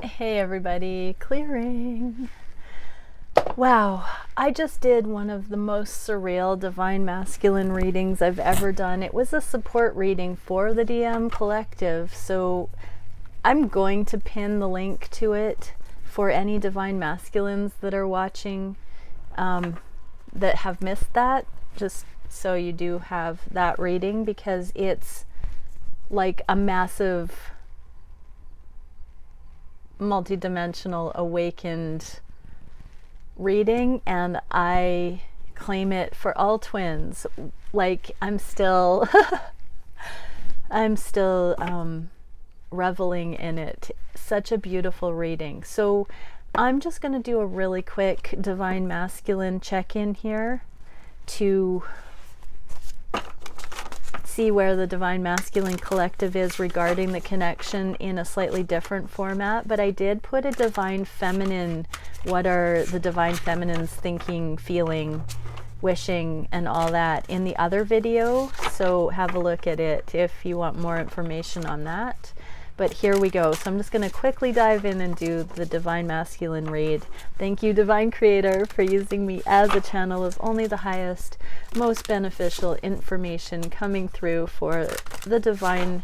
Hey everybody, clearing. Wow, I just did one of the most surreal Divine Masculine readings I've ever done. It was a support reading for the DM Collective, so I'm going to pin the link to it for any Divine Masculines that are watching that have missed that, just so you do have that reading, because it's like a massive multi-dimensional awakened reading, and I claim it for all twins. Like I'm still reveling in it. Such a beautiful reading. So I'm just going to do a really quick Divine Masculine check-in here to see where the Divine Masculine Collective is regarding the connection in a slightly different format. But I did put a Divine Feminine, what are the Divine Feminines thinking, feeling, wishing, and all that in the other video. So have a look at it if you want more information on that. But here we go. So I'm just going to quickly dive in and do the Divine Masculine read. Thank you, Divine Creator, for using me as a channel of only the highest, most beneficial information coming through for the Divine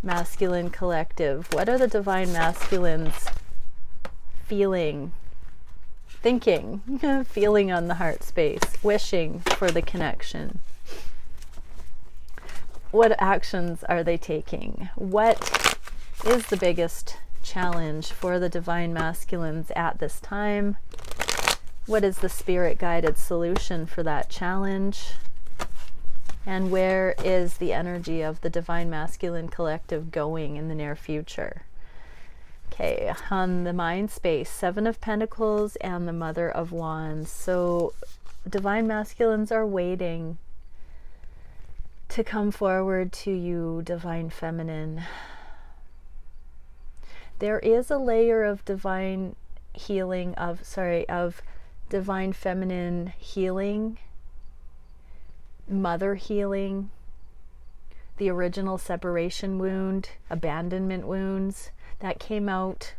Masculine Collective. What are the Divine Masculines feeling, thinking, feeling on the heart space, wishing for the connection? What actions are they taking? What is the biggest challenge for the Divine Masculines at this time? What is the spirit-guided solution for that challenge? And where is the energy of the Divine Masculine Collective going in the near future? Okay, on the mind space, Seven of Pentacles and the Mother of Wands. So Divine Masculines are waiting to come forward to you, Divine Feminine. There is a layer of divine healing, of Divine Feminine healing, mother healing, the original separation wound, abandonment wounds, that came out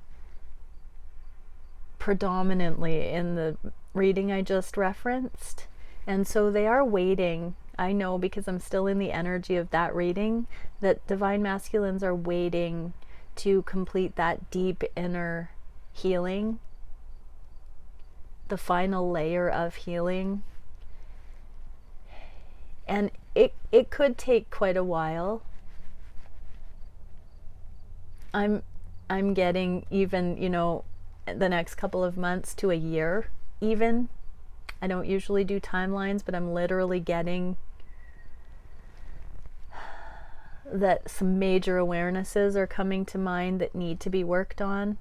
predominantly in the reading I just referenced. And so they are waiting. I know, because I'm still in the energy of that reading, that Divine Masculines are waiting to complete that deep inner healing, the final layer of healing. And it could take quite a while. I'm getting even, the next couple of months to a year even. I don't usually do timelines, but I'm literally getting that some major awarenesses are coming to mind that need to be worked on,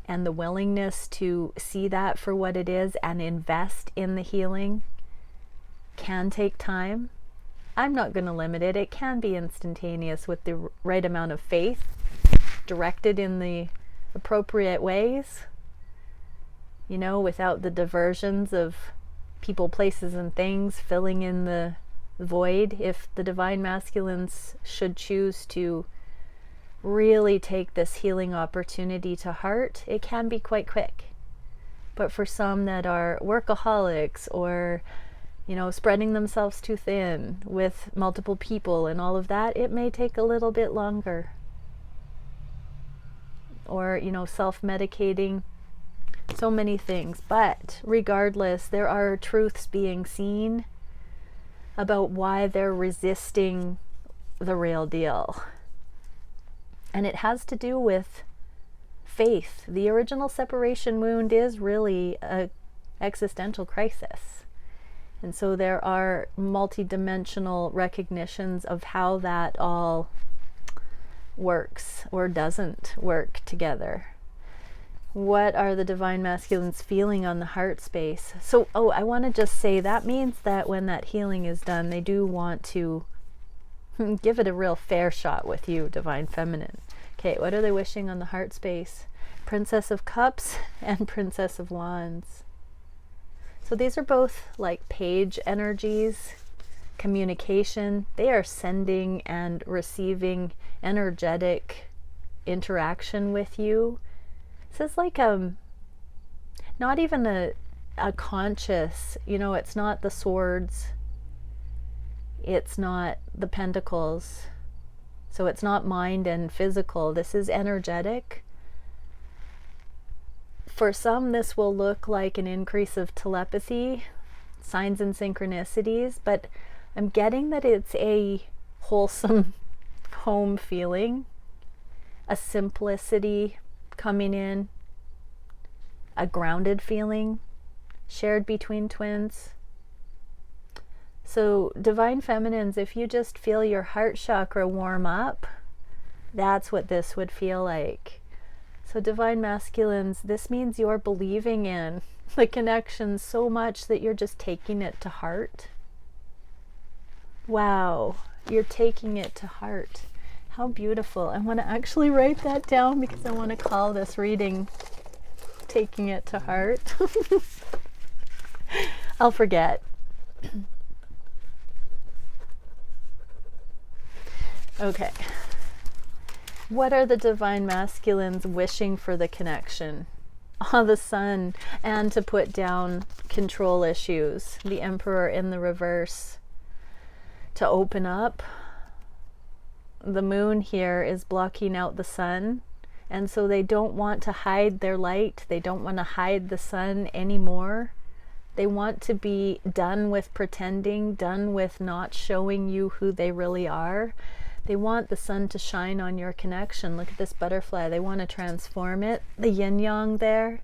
and the willingness to see that for what it is and invest in the healing can take time. I'm not going to limit it. It can be instantaneous with the right amount of faith, directed in the appropriate ways, without the diversions of people, places, and things filling in the void. If the Divine Masculines should choose to really take this healing opportunity to heart, it can be quite quick. But for some that are workaholics, or spreading themselves too thin with multiple people and all of that, it may take a little bit longer. Or self-medicating, so many things. But regardless, there are truths being seen about why they're resisting the real deal. And it has to do with faith. The original separation wound is really an existential crisis. And so there are multi-dimensional recognitions of how that all works or doesn't work together. What are the Divine Masculines feeling on the heart space? So, I want to just say that means that when that healing is done, they do want to give it a real fair shot with you, Divine Feminine. Okay, what are they wishing on the heart space? Princess of Cups and Princess of Wands. So these are both like page energies, communication. They are sending and receiving energetic interaction with you This is like not even a conscious, it's not the swords, it's not the pentacles, so it's not mind and physical. This is energetic. For some, this will look like an increase of telepathy, signs and synchronicities, but I'm getting that it's a wholesome home feeling, a simplicity coming in, a grounded feeling shared between twins. So divine feminines, if you just feel your heart chakra warm up, that's what this would feel like. So divine masculines, this means you're believing in the connection so much that you're just taking it to heart. Wow, you're taking it to heart. How beautiful. I want to actually write that down because I want to call this reading Taking It to Heart. I'll forget. Okay. What are the divine masculines wishing for the connection? Oh, the sun, and to put down control issues. The Emperor in the reverse. To open up. The moon here is blocking out the sun, and so they don't want to hide their light. They don't want to hide the sun anymore. They want to be done with pretending, done with not showing you who they really are. They want the sun to shine on your connection. Look at this butterfly. They want to transform it. The yin yang there.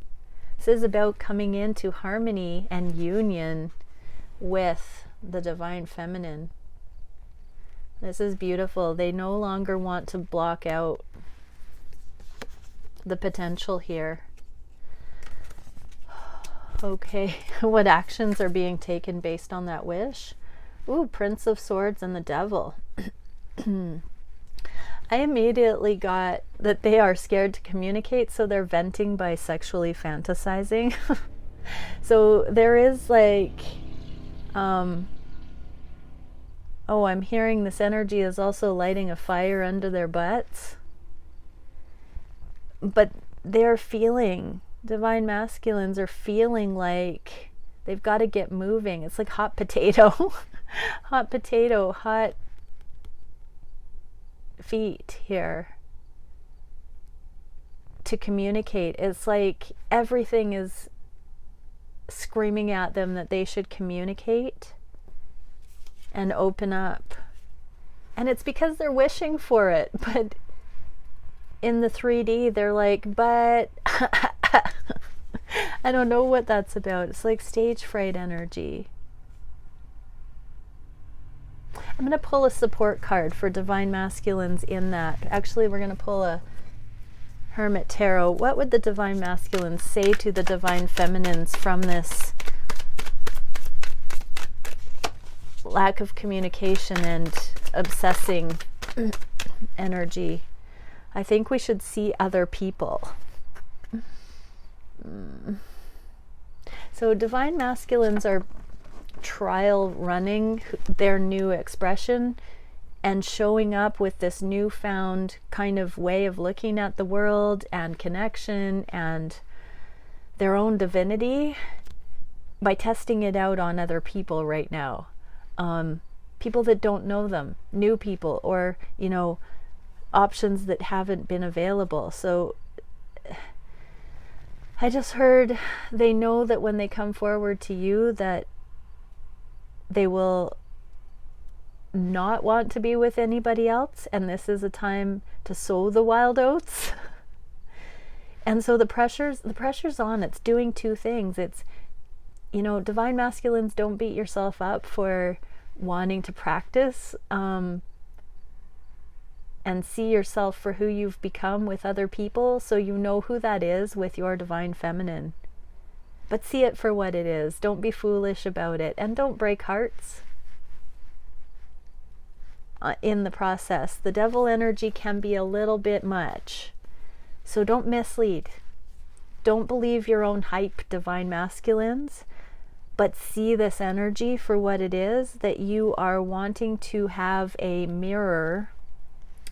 This is about coming into harmony and union with the divine feminine. This is beautiful. They no longer want to block out the potential here. Okay, what actions are being taken based on that wish? Ooh, Prince of Swords and the Devil. I immediately got that they are scared to communicate, so they're venting by sexually fantasizing. So there is like, oh, I'm hearing this energy is also lighting a fire under their butts. But they're feeling, divine masculines are feeling like they've got to get moving. It's like hot potato. Hot potato, hot feet here to communicate. It's like everything is screaming at them that they should communicate and open up. And it's because they're wishing for it, but in the 3D they're like, but I don't know what that's about. It's like stage fright energy. I'm going to pull a support card for divine masculines in that. Actually, we're going to pull a Hermetic Tarot. What would the divine masculines say to the divine feminines from this lack of communication and obsessing energy? I think we should see other people. So divine masculines are trial running their new expression and showing up with this newfound kind of way of looking at the world and connection and their own divinity by testing it out on other people right now. People that don't know them, new people, or options that haven't been available. So I just heard they know that when they come forward to you that they will not want to be with anybody else, and this is a time to sow the wild oats. And so the pressure's on. It's doing two things. It's, divine masculines, don't beat yourself up for wanting to practice and see yourself for who you've become with other people, so you know who that is with your divine feminine. But see it for what it is. Don't be foolish about it, and don't break hearts in the process. The devil energy can be a little bit much, so don't mislead. Don't believe your own hype, divine masculines, but see this energy for what it is, that you are wanting to have a mirror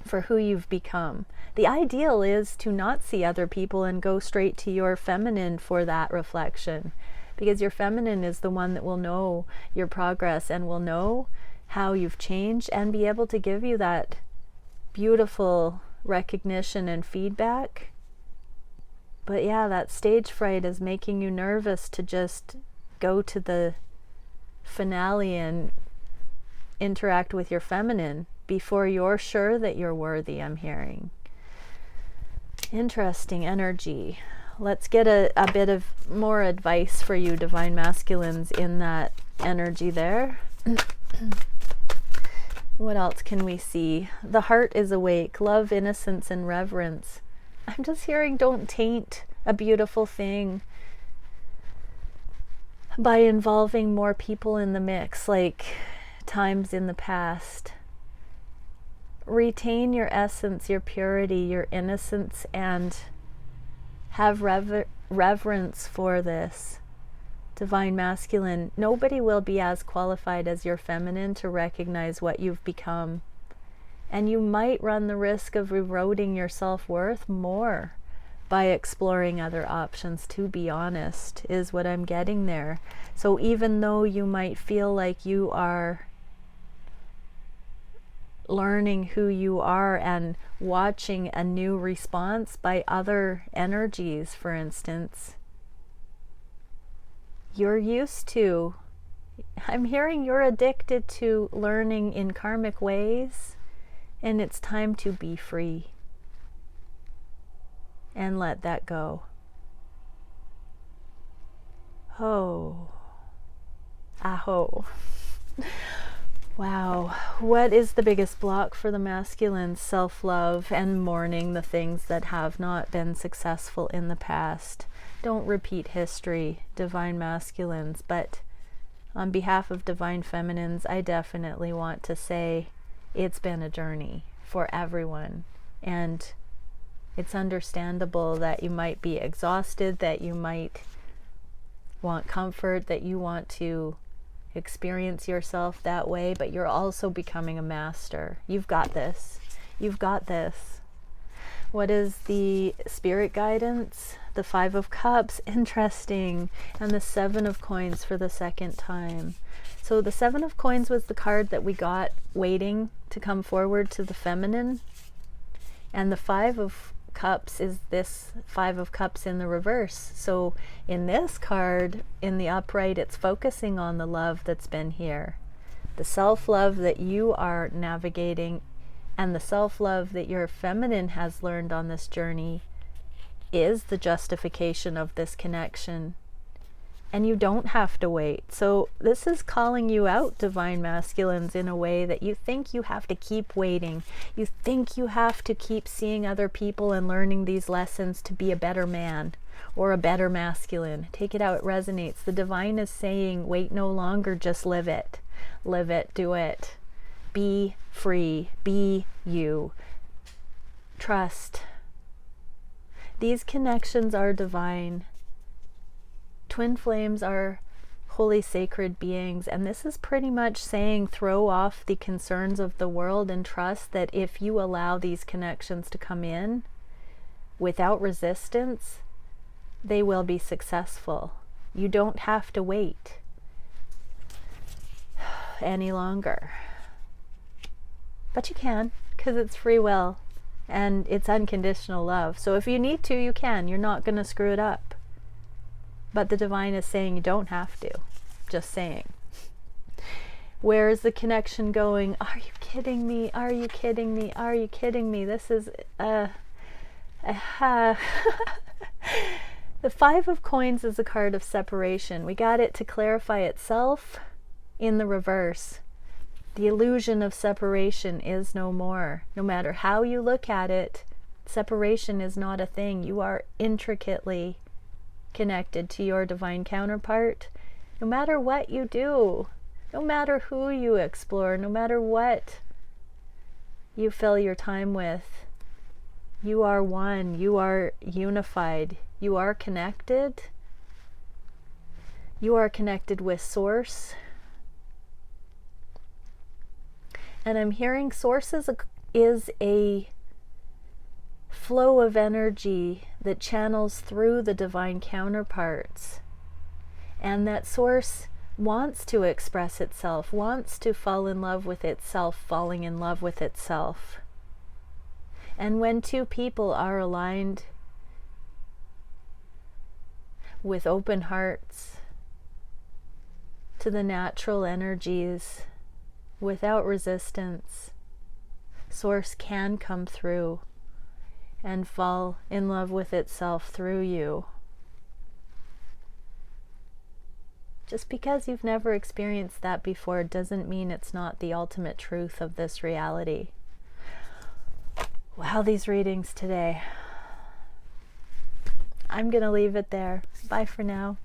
for who you've become. The ideal is to not see other people and go straight to your feminine for that reflection, because your feminine is the one that will know your progress and will know how you've changed and be able to give you that beautiful recognition and feedback. But yeah, that stage fright is making you nervous to just go to the finale and interact with your feminine before you're sure that you're worthy, I'm hearing. Interesting energy. Let's get a bit of more advice for you, Divine Masculines, in that energy there. What else can we see? The heart is awake. Love, innocence, and reverence. I'm just hearing, don't taint a beautiful thing by involving more people in the mix, like times in the past. Retain your essence, your purity, your innocence, and have reverence for this. Divine Masculine, nobody will be as qualified as your feminine to recognize what you've become. And you might run the risk of eroding your self-worth more by exploring other options, to be honest, is what I'm getting there. So even though you might feel like you are learning who you are and watching a new response by other energies, for instance, you're used to, I'm hearing you're addicted to learning in karmic ways, and it's time to be free and let that go. Ho. Aho. Wow. What is the biggest block for the masculine? Self-love and mourning the things that have not been successful in the past. Don't repeat history, Divine Masculines, but on behalf of Divine Feminines, I definitely want to say it's been a journey for everyone, and it's understandable that you might be exhausted, that you might want comfort, that you want to experience yourself that way, but you're also becoming a master. You've got this. You've got this. What is the spirit guidance? The 5 of Cups, interesting, and the 7 of Coins for the second time. So the 7 of Coins was the card that we got waiting to come forward to the feminine, and the 5 of Cups is this 5 of Cups in the reverse. So in this card, in the upright, it's focusing on the love that's been here, the self-love that you are navigating, and the self-love that your feminine has learned on this journey is the justification of this connection. And you don't have to wait. So this is calling you out, Divine Masculines, in a way that you think you have to keep waiting. You think you have to keep seeing other people and learning these lessons to be a better man or a better masculine. Take it how it resonates. The divine is saying, wait no longer, just live it. Live it, do it. Be free, be you. Trust. These connections are divine. Twin flames are holy sacred beings, and this is pretty much saying throw off the concerns of the world and trust that if you allow these connections to come in without resistance, they will be successful. You don't have to wait any longer. But you can, because it's free will and it's unconditional love. So if you need to, you can. You're not going to screw it up. But the divine is saying you don't have to. Just saying. Where is the connection going? Are you kidding me? Are you kidding me? Are you kidding me? This is the 5 of Coins is a card of separation. We got it to clarify itself in the reverse. The illusion of separation is no more. No matter how you look at it, separation is not a thing. You are intricately connected to your divine counterpart. No matter what you do, no matter who you explore, no matter what you fill your time with, you are one, you are unified, you are connected. You are connected with Source. And I'm hearing Source is is a flow of energy that channels through the divine counterparts, and that source wants to express itself, wants to fall in love with itself, falling in love with itself. And when two people are aligned with open hearts to the natural energies without resistance, source can come through and fall in love with itself through you. Just because you've never experienced that before doesn't mean it's not the ultimate truth of this reality. Wow, these readings today. I'm going to leave it there. Bye for now.